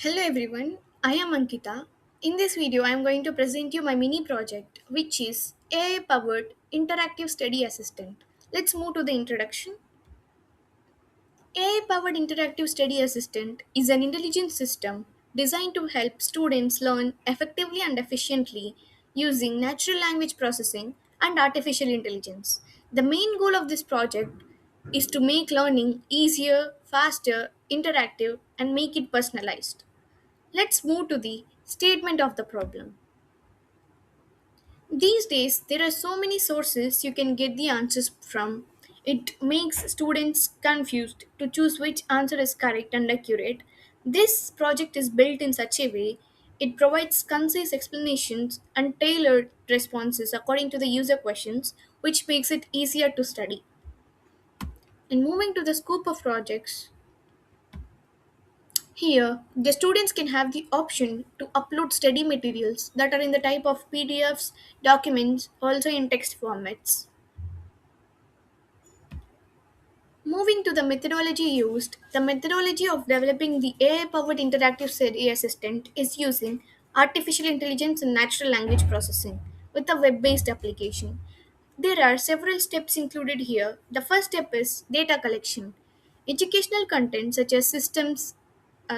Hello everyone, I am Ankita. In this video, I am going to present you my mini project, which is AI powered interactive study assistant. Let's move to the introduction. AI powered interactive study assistant is an intelligent system designed to help students learn effectively and efficiently using natural language processing and artificial intelligence. The main goal of this project is to make learning easier, faster, interactive, and make it personalized. Let's move to the statement of the problem. These days, there are so many sources you can get the answers from. It makes students confused to choose which answer is correct and accurate. This project is built in such a way it provides concise explanations and tailored responses according to the user questions, which makes it easier to study. And moving to the scope of projects, here, the students can have the option to upload study materials that are in the type of PDFs, documents, also in text formats. Moving to the methodology used, the methodology of developing the AI powered interactive study assistant is using artificial intelligence and natural language processing with a web based application. There are several steps included here. The first step is data collection. Educational content such as systems,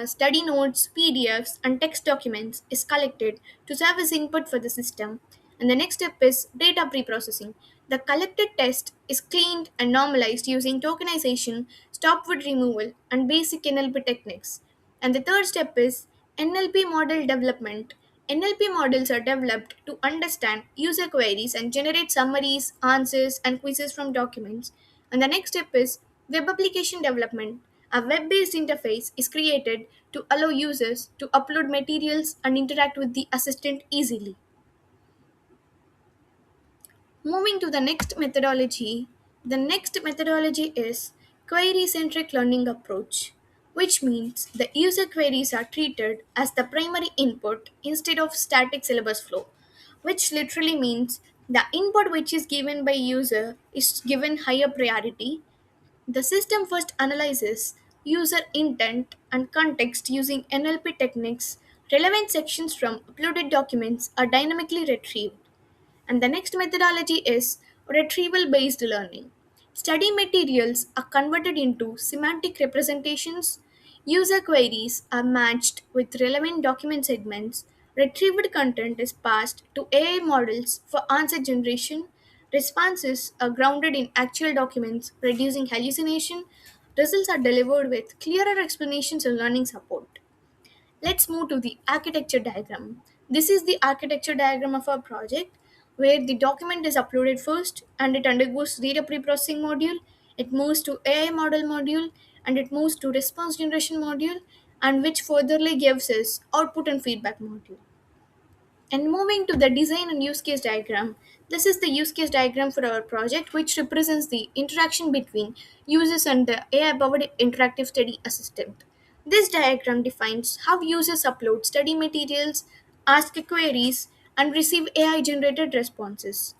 study notes, PDFs, and text documents is collected to serve as input for the system. And the next step is data preprocessing. The collected text is cleaned and normalized using tokenization, stopword removal, and basic NLP techniques. And the third step is NLP model development. NLP models are developed to understand user queries and generate summaries, answers, and quizzes from documents. And the next step is web application development. A web based interface is created to allow users to upload materials and interact with the assistant easily. Moving to the next methodology is query centric learning approach, which means the user queries are treated as the primary input instead of static syllabus flow, which literally means the input which is given by user is given higher priority. The system first analyzes user intent and context using NLP techniques. Relevant sections from uploaded documents are dynamically retrieved. And the next methodology is retrieval based learning. Study materials are converted into semantic representations. User queries are matched with relevant document segments. Retrieved content is passed to AI models for answer generation. Responses are grounded in actual documents, reducing hallucination. Results are delivered with clearer explanations and learning support. Let's move to the architecture diagram. This is the architecture diagram of our project where the document is uploaded first and it undergoes data preprocessing module, it moves to AI model module, and it moves to response generation module, and which furtherly gives us output and feedback module. And moving to the design and use case diagram, this is the use case diagram for our project, which represents the interaction between users and the AI powered interactive study assistant. This diagram defines how users upload study materials, ask queries, and receive AI generated responses.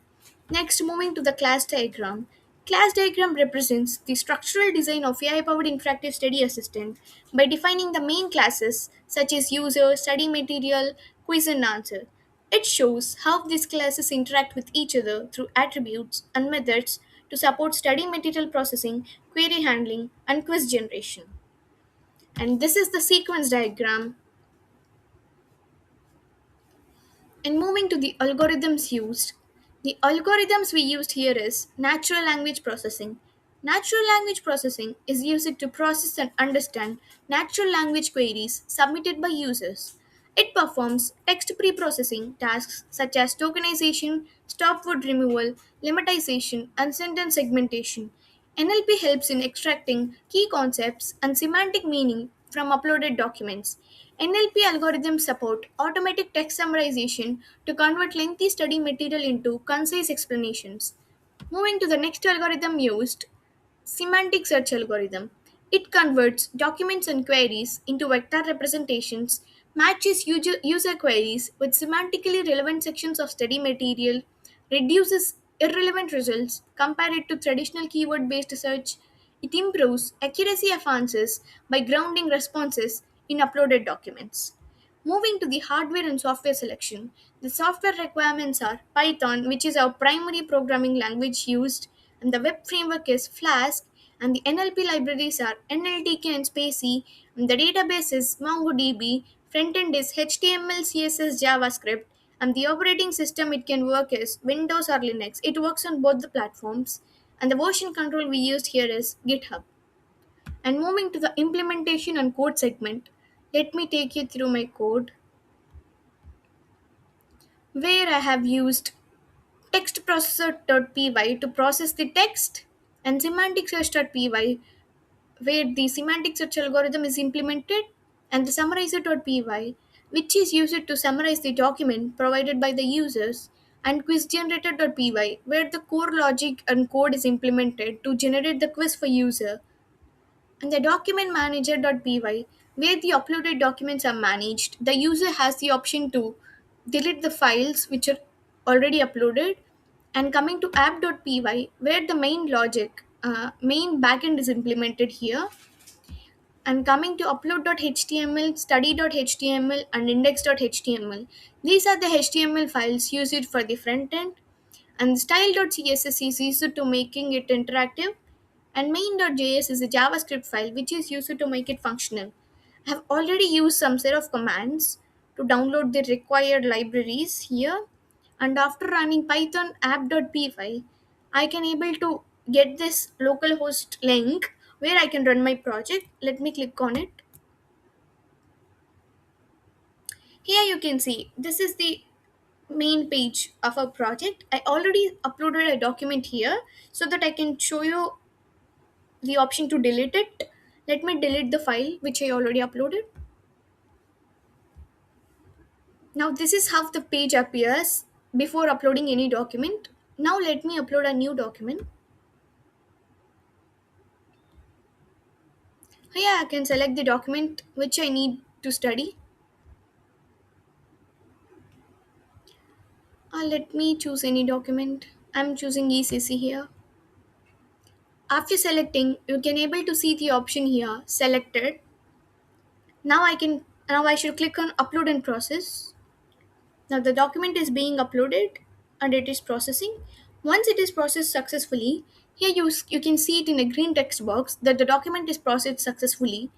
Next, moving to the class diagram. Class diagram represents the structural design of AI-powered interactive study assistant by defining the main classes such as user, study material, quiz and answer. It shows how these classes interact with each other through attributes and methods to support study material processing, query handling, and quiz generation. And this is the sequence diagram. And moving to the algorithms used, the algorithms we used here is natural language processing. Natural language processing is used to process and understand natural language queries submitted by users. It performs text pre-processing tasks such as tokenization, stop word removal, lemmatization, and sentence segmentation. NLP helps in extracting key concepts and semantic meaning from uploaded documents. NLP algorithms support automatic text summarization to convert lengthy study material into concise explanations. Moving to the next algorithm used, semantic search algorithm. It converts documents and queries into vector representations, matches user queries with semantically relevant sections of study material, reduces irrelevant results compared to traditional keyword based search. It improves accuracy of answers by grounding responses in uploaded documents. Moving to the hardware and software selection, the software requirements are Python, which is our primary programming language used, and the web framework is Flask, and the NLP libraries are NLTK and Spacey, and the database is MongoDB, front-end is HTML, CSS, JavaScript, and the operating system it can work is Windows or Linux. It works on both the platforms, and the version control we used here is GitHub. And moving to the implementation and code segment, let me take you through my code where I have used textprocessor.py to process the text and semantic search.py where the semantic search algorithm is implemented, and the summarizer.py which is used to summarize the document provided by the users, and quizgenerator.py where the core logic and code is implemented to generate the quiz for user, and the document manager.py where the uploaded documents are managed. The user has the option to delete the files which are already uploaded. And coming to app.py where the main logic, main backend is implemented here. And coming to upload.html, study.html, and index.html, these are the HTML files used for the front end, and style.css is used to making it interactive, and main.js is a JavaScript file which is used to make it functional. I have already used some set of commands to download the required libraries here, and after running python app.py I can able to get this localhost link where I can run my project. Let me click on it. Here you can see this is the main page of our project. I already uploaded a document here so that I can show you the option to delete it. Let me delete the file which I already uploaded. Now this is how the page appears before uploading any document. Now let me upload a new document. Here I can select the document which I need to study. Let me choose any document. I'm choosing ECC here. After selecting, you can able to see the option here selected. Now I should click on upload and process. Now the document is being uploaded and it is processing. Once it is processed successfully, here you can see it in a green text box that the document is processed successfully.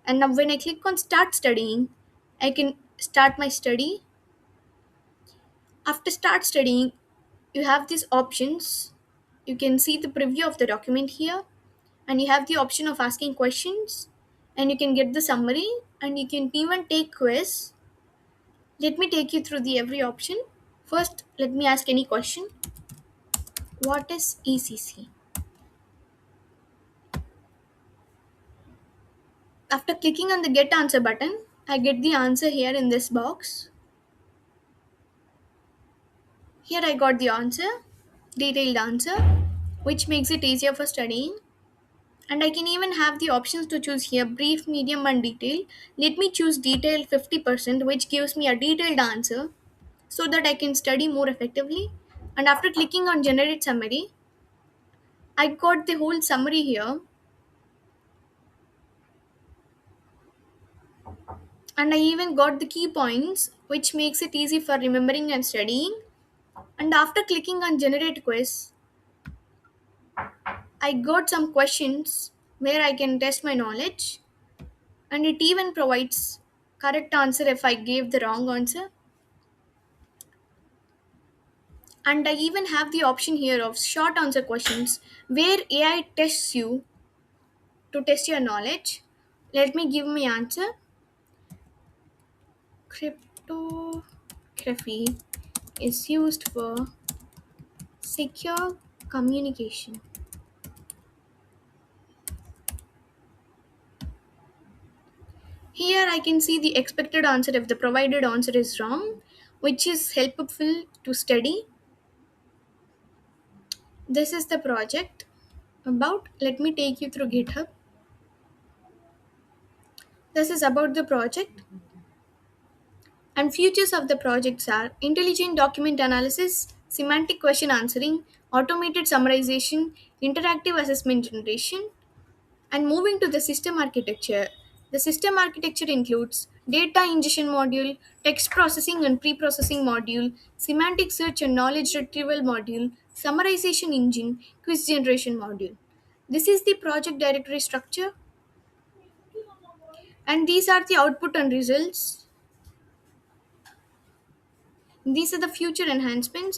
And now when I click on start studying, I can start my study. After start studying, you have these options. You can see the preview of the document here, and you have the option of asking questions, and you can get the summary, and you can even take quiz. Let me take you through the every option. First, let me ask any question. What is ECC? After clicking on the get answer button, I get the answer here in this box. Here I got the answer, detailed answer, which makes it easier for studying. And I can even have the options to choose here brief, medium, and detail. Let me choose detail 50%, which gives me a detailed answer so that I can study more effectively. And after clicking on generate summary, I got the whole summary here, and I even got the key points which makes it easy for remembering and studying. And after clicking on generate quiz, I got some questions where I can test my knowledge, and it even provides correct answer if I gave the wrong answer. And I even have the option here of short answer questions where AI tests you to test your knowledge. Let me give my answer. Cryptography is used for secure communication. Here I can see the expected answer if the provided answer is wrong, which is helpful to study. This is the project about. Let me take you through GitHub. This is about the project. And features of the projects are intelligent document analysis, semantic question answering, automated summarization, interactive assessment generation. And moving to the system architecture, The system architecture includes data ingestion module, text processing and pre-processing module, semantic search and knowledge retrieval module, summarization engine, quiz generation module. This is the project directory structure, and these are the output and results. These are the future enhancements.